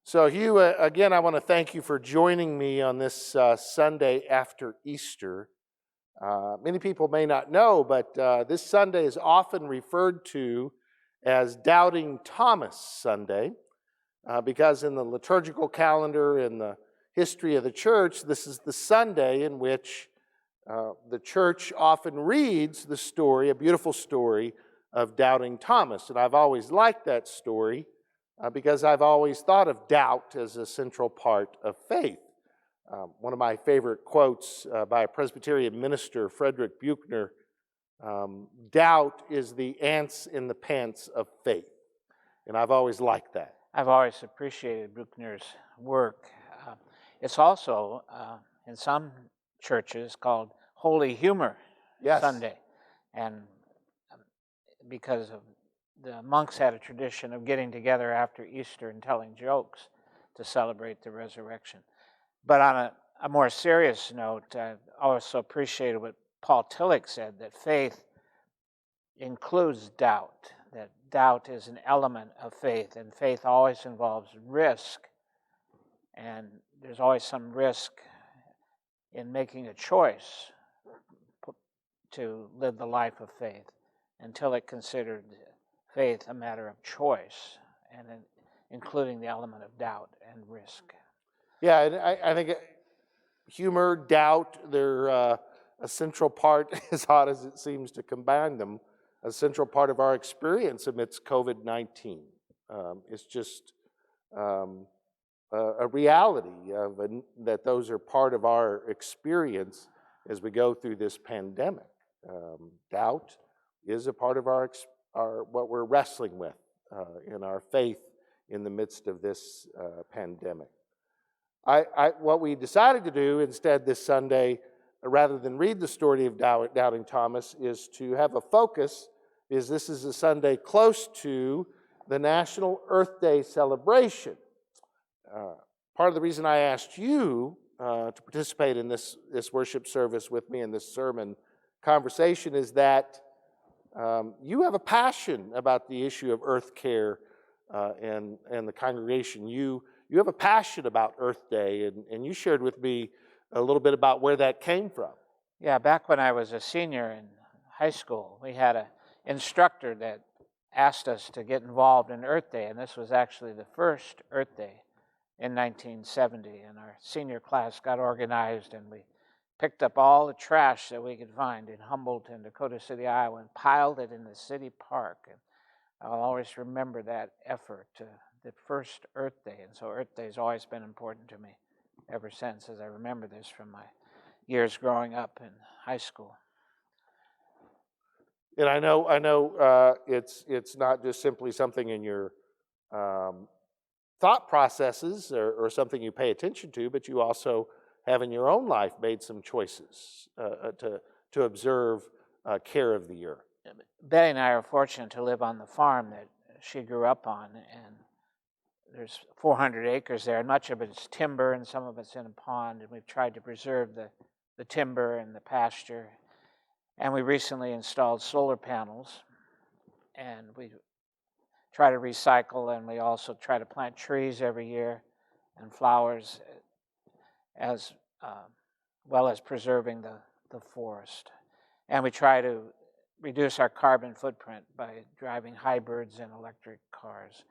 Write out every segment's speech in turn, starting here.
So Hugh, again, I want to thank you for joining me on this Sunday after Easter. Many people may not know, but this Sunday is often referred to as Doubting Thomas Sunday, because in the liturgical calendar and the history of the church, this is the Sunday in which the church often reads the story, a beautiful story of Doubting Thomas. And I've always liked that story because I've always thought of doubt as a central part of faith. One of my favorite quotes by a Presbyterian minister, Frederick Buechner, doubt is the ants in the pants of faith. And I've always liked that. I've always appreciated Buechner's work. It's also, in some churches, called Holy Humor Sunday. And because of the monks had a tradition of getting together after Easter and telling jokes to celebrate the resurrection. But on a more serious note, I also appreciated what Paul Tillich said, that faith includes doubt, that doubt is an element of faith, and faith always involves risk. And there's always some risk in making a choice to live the life of faith. And Tillich considered faith a matter of choice, and including the element of doubt and risk. Yeah, and I think humor, doubt, they're a central part, as odd as it seems to combine them, a central part of our experience amidst COVID-19. It's just a reality that those are part of our experience as we go through this pandemic. Doubt is a part of our what we're wrestling with in our faith in the midst of this pandemic. What we decided to do instead this Sunday, rather than read the story of Doubting Thomas, is to have a focus, is this is a Sunday close to the National Earth Day celebration. Part of the reason I asked you to participate in this worship service with me in this sermon conversation is that you have a passion about the issue of earth care and the congregation. You have a passion about Earth Day, and you shared with me a little bit about where that came from. Yeah, back when I was a senior in high school, we had an instructor that asked us to get involved in Earth Day, and this was actually the first Earth Day in 1970, and our senior class got organized, and we picked up all the trash that we could find in Humboldt and Dakota City, Iowa, and piled it in the city park. And I'll always remember that effort, the first Earth Day. And so Earth Day has always been important to me ever since, as I remember this from my years growing up in high school. And I know it's not just simply something in your thought processes or something you pay attention to, but you also have in your own life made some choices to observe care of the earth. Betty and I are fortunate to live on the farm that she grew up on, and there's 400 acres there, and much of it's timber and some of it's in a pond, and we've tried to preserve the timber and the pasture. And we recently installed solar panels, and we try to recycle, and we also try to plant trees every year and flowers, as well as preserving the forest. And we try to reduce our carbon footprint by driving hybrids and electric cars.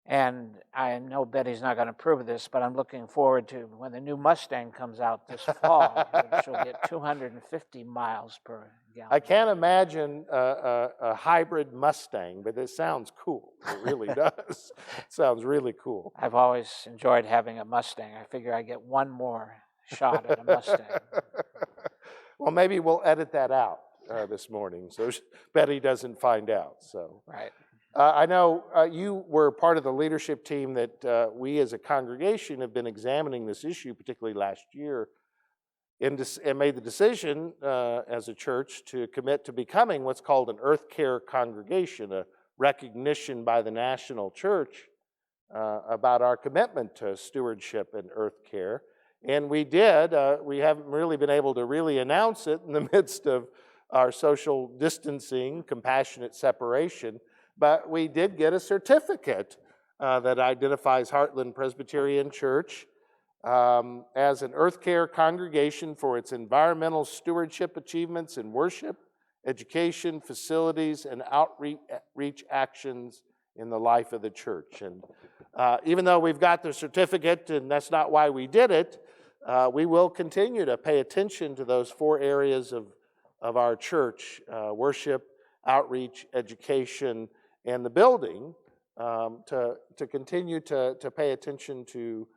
And I know Betty's not going to approve of this, but I'm looking forward to when the new Mustang comes out this fall, which will get 250 miles per gallon. I can't imagine a hybrid Mustang, but it sounds cool. It really does. It sounds really cool. I've always enjoyed having a Mustang. I figure I get one more shot at a Mustang. Well, maybe we'll edit that out this morning so Betty doesn't find out. So right. I know you were part of the leadership team that we as a congregation have been examining this issue, particularly last year, and made the decision as a church to commit to becoming what's called an Earth Care congregation, a recognition by the national church about our commitment to stewardship and earth care. And we did. We haven't really been able to really announce it in the midst of our social distancing, compassionate separation, but we did get a certificate that identifies Heartland Presbyterian Church as an earth care congregation for its environmental stewardship achievements in worship, education, facilities, and outreach actions in the life of the church. And even though we've got the certificate, and that's not why we did it, we will continue to pay attention to those 4 areas of our church: worship, outreach, education, and the building, to continue to pay attention to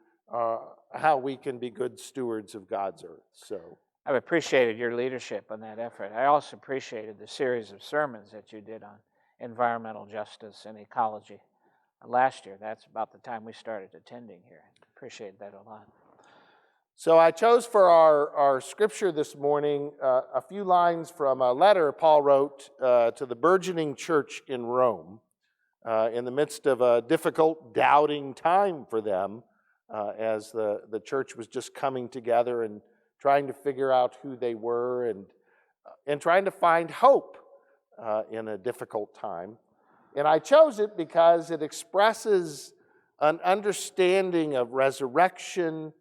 how we can be good stewards of God's earth. So I've appreciated your leadership on that effort. I also appreciated the series of sermons that you did on environmental justice and ecology last year. That's about the time we started attending here. Appreciate that a lot. So I chose for our scripture this morning a few lines from a letter Paul wrote to the burgeoning church in Rome in the midst of a difficult, doubting time for them, as the church was just coming together and trying to figure out who they were and trying to find hope in a difficult time. And I chose it because it expresses an understanding of resurrection.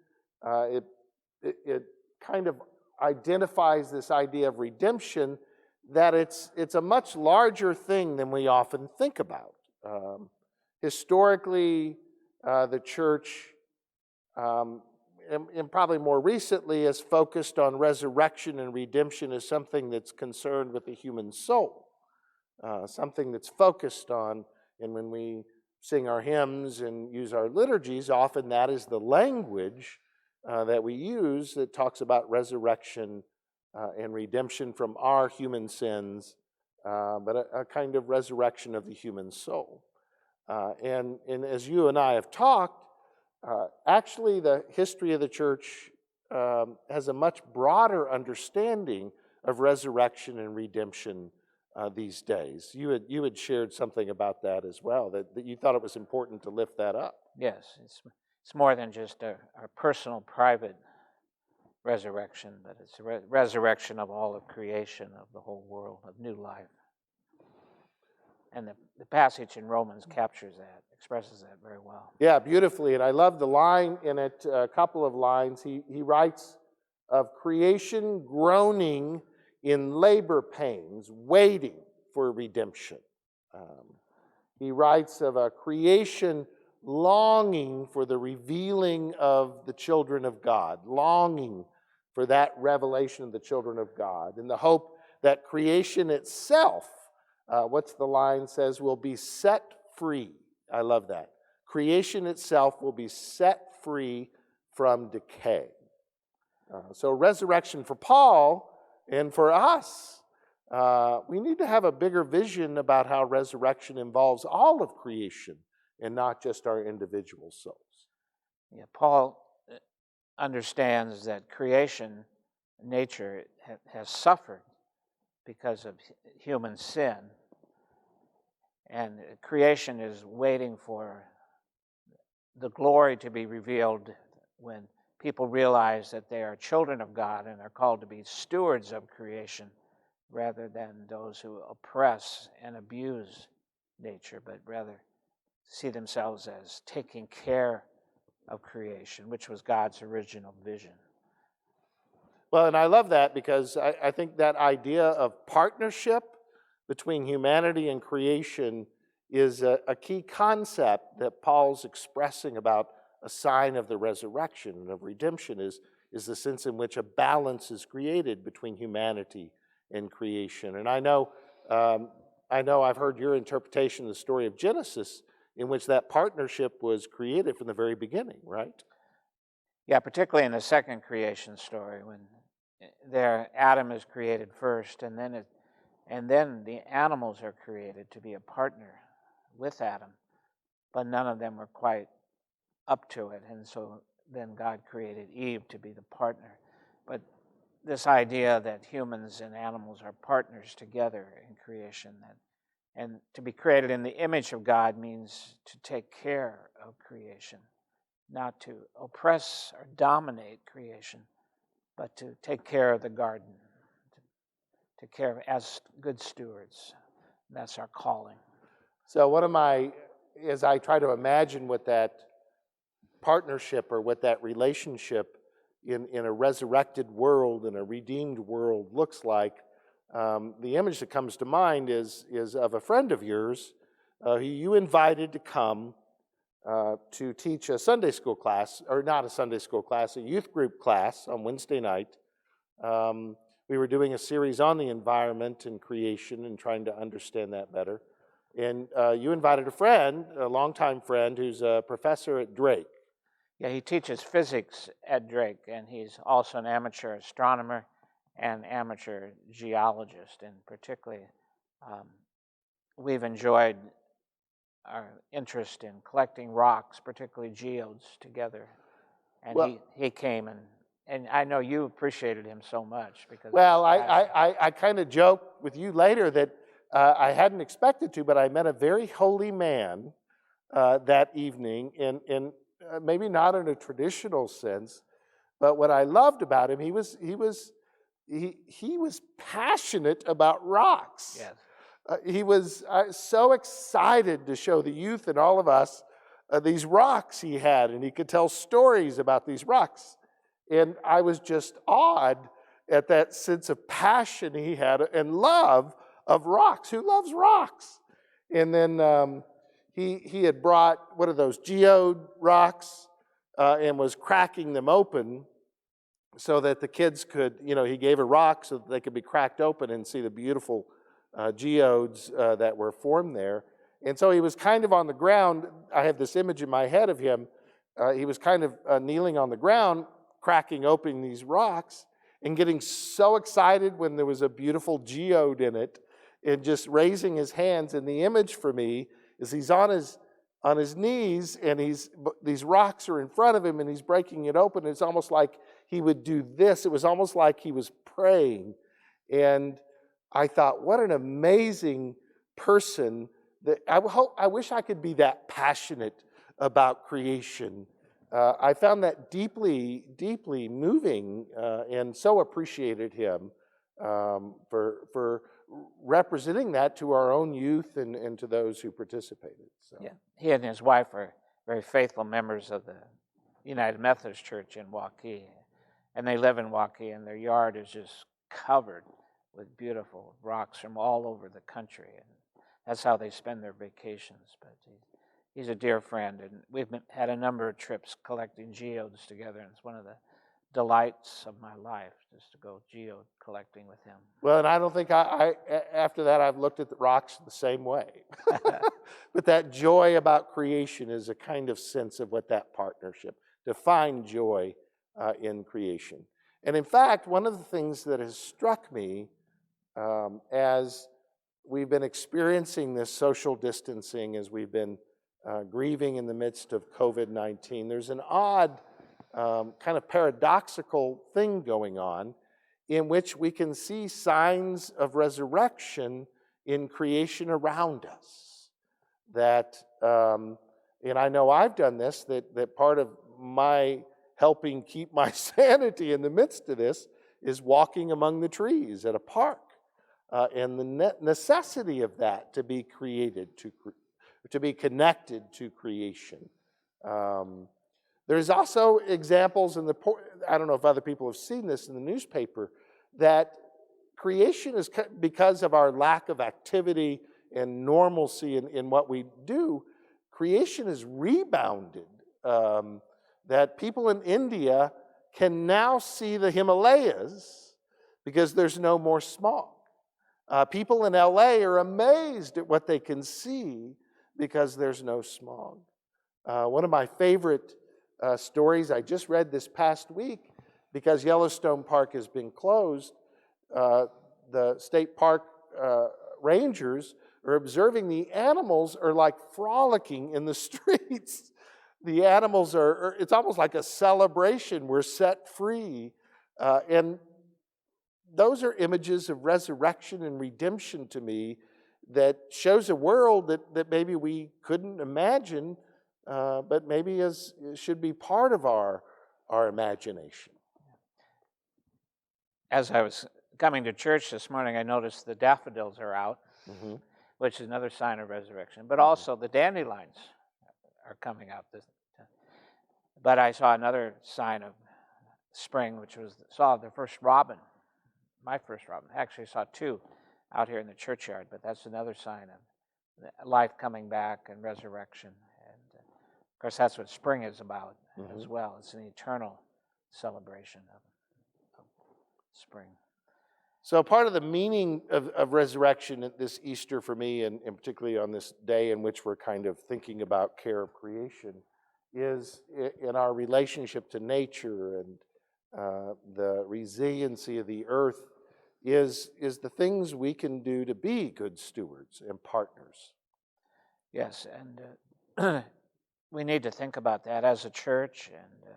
It kind of identifies this idea of redemption, that it's a much larger thing than we often think about. Historically, the church, and probably more recently, has focused on resurrection and redemption as something that's concerned with the human soul, something that's focused on, and when we sing our hymns and use our liturgies, often that is the language that we use that talks about resurrection and redemption from our human sins, but a kind of resurrection of the human soul. And as you and I have talked, actually the history of the church has a much broader understanding of resurrection and redemption these days. You had shared something about that as well, that you thought it was important to lift that up. Yes, it's more than just our personal, private resurrection, but it's a resurrection of all of creation, of the whole world, of new life. And the passage in Romans captures that, expresses that very well. Yeah, beautifully. And I love the line in it, a couple of lines. He writes of creation groaning in labor pains, waiting for redemption. He writes of a creation longing for the revealing of the children of God, longing for that revelation of the children of God, in the hope that creation itself, what's the line says, will be set free. I love that. Creation itself will be set free from decay. So resurrection for Paul and for us, we need to have a bigger vision about how resurrection involves all of creation and not just our individual souls. Yeah, Paul understands that creation, nature, has suffered because of human sin. And creation is waiting for the glory to be revealed when people realize that they are children of God and are called to be stewards of creation rather than those who oppress and abuse nature, but rather see themselves as taking care of creation, which was God's original vision. Well, and I love that because I think that idea of partnership between humanity and creation is a key concept that Paul's expressing about a sign of the resurrection and of redemption is the sense in which a balance is created between humanity and creation. And I know I've heard your interpretation of the story of Genesis, in which that partnership was created from the very beginning, right? Yeah, particularly in the second creation story, when Adam is created first, and then the animals are created to be a partner with Adam, but none of them were quite up to it, and so then God created Eve to be the partner. But this idea that humans and animals are partners together in creation, and to be created in the image of God means to take care of creation, not to oppress or dominate creation, but to take care of the garden, to care of as good stewards. That's our calling. So one of my as I try to imagine what that partnership or what that relationship in a resurrected world, in a redeemed world looks like, the image that comes to mind is of a friend of yours who you invited to come to teach a Sunday school class, or not a Sunday school class, a youth group class on Wednesday night. We were doing a series on the environment and creation and trying to understand that better. And you invited a friend, a longtime friend, who's a professor at Drake. Yeah, he teaches physics at Drake, and he's also an amateur astronomer and amateur geologist. And particularly, we've enjoyed our interest in collecting rocks, particularly geodes, together. And well, he came, and I know you appreciated him so much because. Well, I kind of joked with you later that I hadn't expected to, but I met a very holy man that evening, in maybe not in a traditional sense, but what I loved about him, he was passionate about rocks. Yes. He was so excited to show the youth and all of us these rocks he had, and he could tell stories about these rocks. And I was just awed at that sense of passion he had and love of rocks. Who loves rocks? And then he had brought, what are those, geode rocks, and was cracking them open so that the kids could, he gave a rock so that they could be cracked open and see the beautiful geodes that were formed there. And so he was kind of on the ground. I have this image in my head of him. He was kind of kneeling on the ground, cracking open these rocks and getting so excited when there was a beautiful geode in it and just raising his hands. And the image for me is he's on his knees and these rocks are in front of him and he's breaking it open. It's almost like he would do this. It was almost like he was praying. And I thought, what an amazing person. That I wish I could be that passionate about creation. I found that deeply, deeply moving, and so appreciated him for representing that to our own youth and to those who participated. So. Yeah, he and his wife are very faithful members of the United Methodist Church in Waukee, and they live in Waukee, and their yard is just covered with beautiful rocks from all over the country, and that's how they spend their vacations. But he's a dear friend, and we've had a number of trips collecting geodes together, and it's one of the delights of my life just to go geode collecting with him. Well, and I don't think after that I've looked at the rocks the same way. But that joy about creation is a kind of sense of what that partnership, to find joy in creation. And in fact, one of the things that has struck me as we've been experiencing this social distancing, as we've been grieving in the midst of COVID-19, there's an odd kind of paradoxical thing going on in which we can see signs of resurrection in creation around us. That, and I know I've done this, that part of my helping keep my sanity in the midst of this is walking among the trees at a park. And the necessity of that to be created, to be connected to creation. There's also examples I don't know if other people have seen this in the newspaper, that creation is, because of our lack of activity and normalcy in what we do, creation is rebounded. That people in India can now see the Himalayas because there's no more smog. People in LA are amazed at what they can see because there's no smog. One of my favorite stories I just read this past week, because Yellowstone Park has been closed, the state park rangers are observing the animals are like frolicking in the streets. The animals it's almost like a celebration. We're set free. And those are images of resurrection and redemption to me that shows a world that maybe we couldn't imagine, but maybe should be part of our imagination. As I was coming to church this morning, I noticed the daffodils are out. Mm-hmm. which is another sign of resurrection. But also the dandelions are coming out. But I saw another sign of spring, which saw the first robin, my first robin. Actually, I saw two out here in the churchyard, but that's another sign of life coming back and resurrection. And of course, that's what spring is about as well. It's an eternal celebration of spring. So part of the meaning of resurrection at this Easter for me, and particularly on this day in which we're kind of thinking about care of creation, is in our relationship to nature and the resiliency of the earth is the things we can do to be good stewards and partners. Yes, and we need to think about that as a church and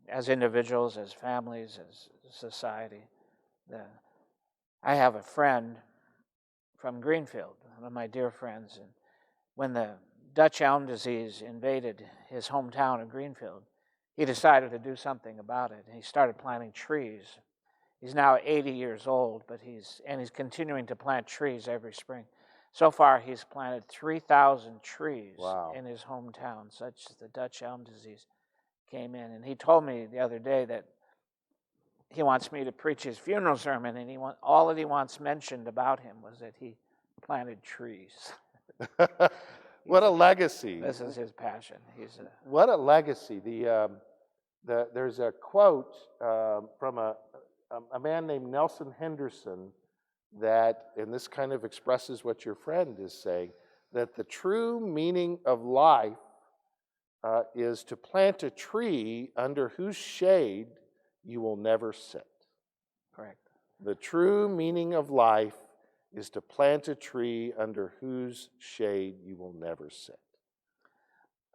as individuals, as families, as society. I have a friend from Greenfield, one of my dear friends, and when the Dutch elm disease invaded his hometown of Greenfield, he decided to do something about it. He started planting trees. He's now 80 years old, but he's continuing to plant trees every spring. So far, he's planted 3,000 trees in his hometown, such as the Dutch elm disease came in. And he told me the other day that he wants me to preach his funeral sermon, and all that he wants mentioned about him was that he planted trees. What a legacy! This is his passion. What a legacy! There's a quote from a man named Nelson Henderson and this kind of expresses what your friend is saying, that the true meaning of life is to plant a tree under whose shade you will never sit. Correct. The true meaning of life is to plant a tree under whose shade you will never sit.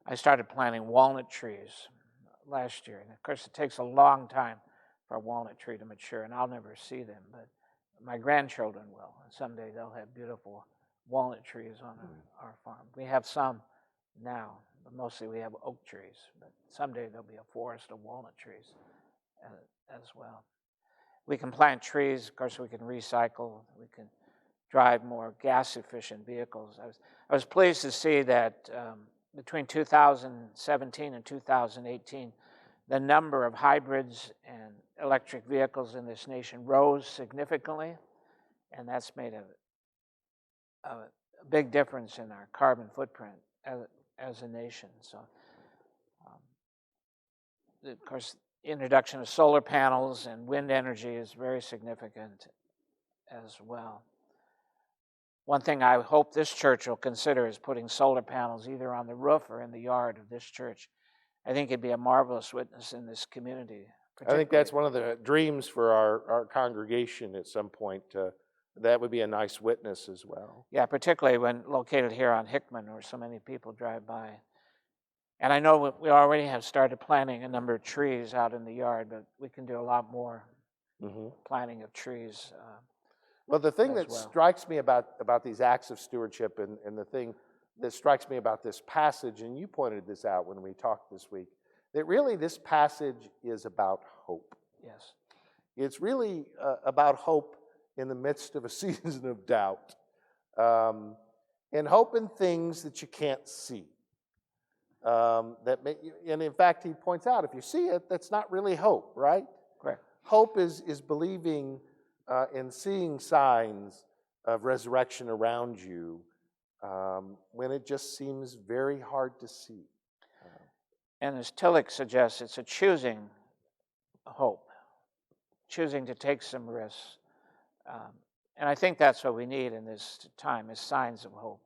I started planting walnut trees last year, and of course it takes a long time for a walnut tree to mature, and I'll never see them, but my grandchildren will, and someday they'll have beautiful walnut trees on our farm. We have some now, but mostly we have oak trees, but someday there'll be a forest of walnut trees as well. We can plant trees. Of course, we can recycle. We can drive more gas-efficient vehicles. I was pleased to see that between 2017 and 2018, the number of hybrids and electric vehicles in this nation rose significantly, and that's made a big difference in our carbon footprint as a nation. So, of course, introduction of solar panels and wind energy is very significant as well. One thing I hope this church will consider is putting solar panels either on the roof or in the yard of this church. I think it'd be a marvelous witness in this community. I think that's one of the dreams for our congregation at some point. That would be a nice witness as well. Yeah, particularly when located here on Hickman, where so many people drive by. And I know we already have started planting a number of trees out in the yard, but we can do a lot more planting of trees. Well, the thing that strikes me about these acts of stewardship and the thing that strikes me about this passage, and you pointed this out when we talked this week, that really this passage is about hope. Yes. It's really about hope in the midst of a season of doubt, and hope in things that you can't see. And in fact, he points out, if you see it, that's not really hope, right? Correct. Hope is believing and seeing signs of resurrection around you when it just seems very hard to see. And as Tillich suggests, it's a choosing hope, choosing to take some risks. And I think that's what we need in this time, is signs of hope.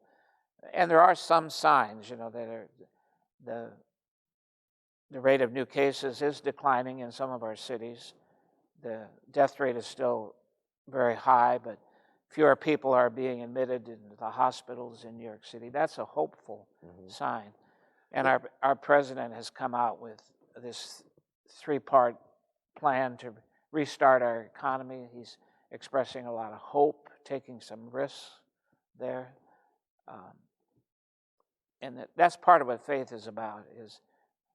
And there are some signs, that are the rate of new cases is declining in some of our cities. The death rate is still very high, but fewer people are being admitted into the hospitals in New York City. That's a hopeful sign. And our president has come out with this 3-part plan to restart our economy. He's expressing a lot of hope, taking some risks there. And that's part of what faith is about, is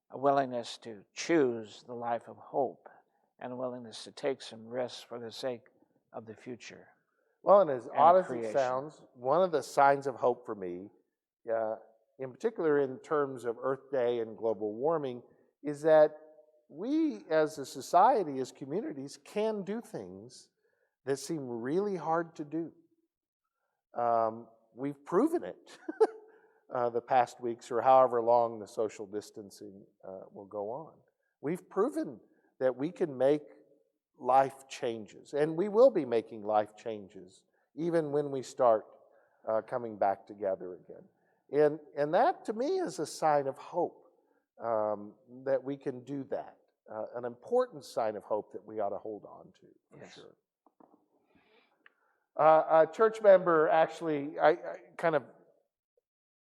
a willingness to choose the life of hope and a willingness to take some risks for the sake of the future. Well, and as odd as it creation. sounds, one of the signs of hope for me, in particular in terms of Earth Day and global warming, is that we as a society, as communities, can do things that seem really hard to do. We've proven it the past weeks or however long the social distancing will go on. We've proven that we can make life changes, and we will be making life changes even when we start coming back together again. And that, to me, is a sign of hope, that we can do that. An important sign of hope that we ought to hold on to, for Yes. sure. A church member actually I kind of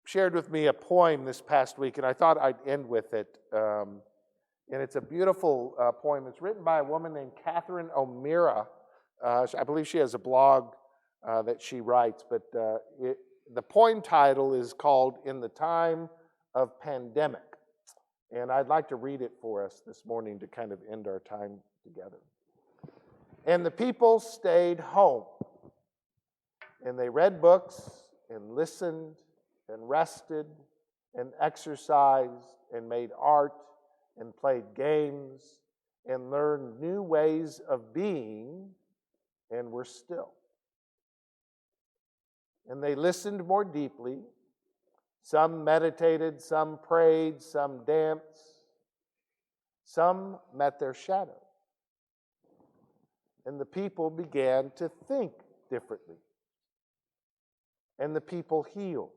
shared with me a poem this past week, and I thought I'd end with it. And it's a beautiful poem. It's written by a woman named Catherine O'Meara. I believe she has a blog that she writes, but the poem title is called "In the Time of Pandemic." And I'd like to read it for us this morning to kind of end our time together. And the people stayed home, and they read books and listened and rested and exercised and made art and played games and learned new ways of being and were still. And they listened more deeply. Some meditated, some prayed, some danced, some met their shadow. And the people began to think differently. And the people healed.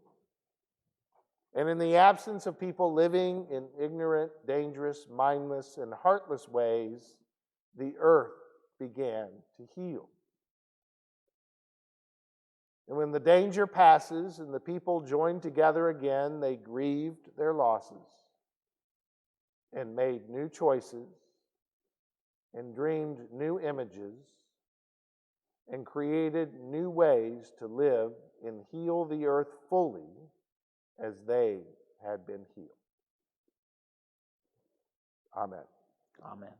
And in the absence of people living in ignorant, dangerous, mindless, and heartless ways, the earth began to heal. And when the danger passes and the people join together again, they grieved their losses and made new choices and dreamed new images and created new ways to live and heal the earth fully as they had been healed. Amen. Amen.